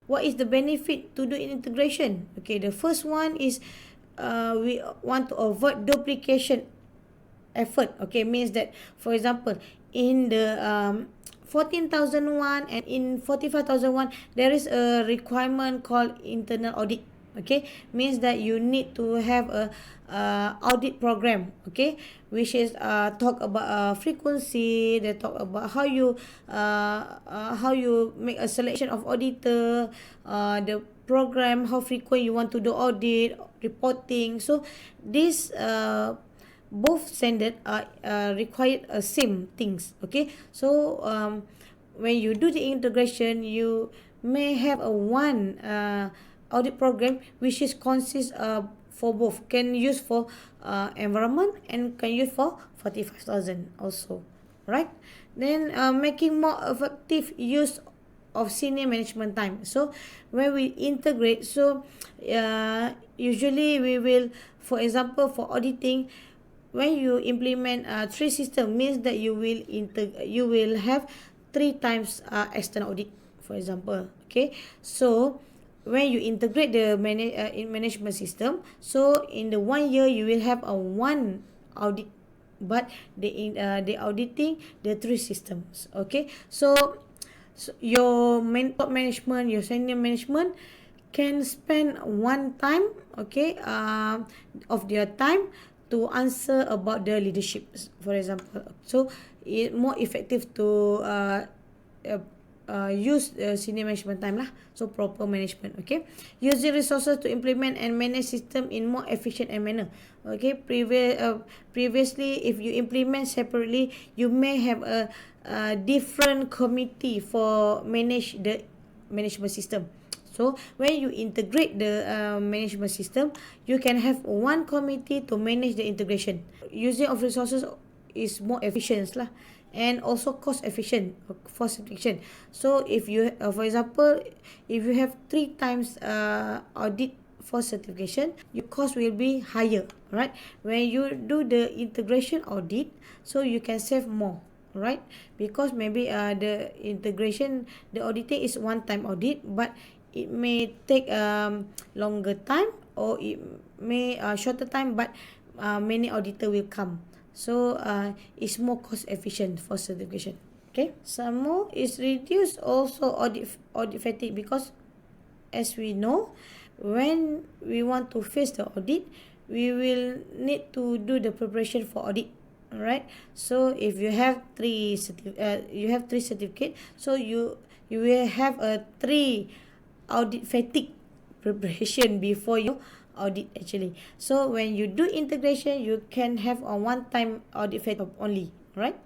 what is the benefit to do integration? Okay, the first one is we want to avoid duplication effort. Okay, means that, for example, in the 14,001 and in 45,001, there is a requirement called internal audit. Okay, means that you need to have a audit program. Okay, which is talk about frequency. They talk about how you make a selection of auditor, the program, how frequent you want to do audit reporting. So this both standard are required same things. Okay, so when you do the integration, you may have a one audit program which is consists for both, can use for environment and can use for 45,000 also, right? Then making more effective use of senior management time. So when we integrate, so usually we will, for example, for auditing, when you implement three system, means that you will have three times external audit, for example. Okay, so when you integrate the in management system, so in the 1 year you will have a one audit, but they auditing the three systems. Okay, so your top management, your senior management can spend one time, okay, of their time to answer about the leadership, for example. So it more effective to uh, use senior management time lah. So proper management. Okay, using resources to implement and manage system in more efficient and manner. Okay, previously if you implement separately, you may have a different committee for manage the management system. So when you integrate the management system, you can have one committee to manage the integration. Using of resources is more efficient lah, and also cost efficient for certification. So if you, for example, if you have three times audit for certification, your cost will be higher, right? When you do the integration audit, so you can save more, right? Because maybe the integration, the auditing is one time audit, but it may take longer time, or it may shorter time, but many auditor will come. So it's more cost efficient for certification. Okay, some more is reduce also audit fatigue, because as we know, when we want to face the audit, we will need to do the preparation for audit. Alright, so if you have you have three certificate, so you will have a three audit fatigue preparation before you audit actually. So when you do integration, you can have a one time audit fatigue only, right?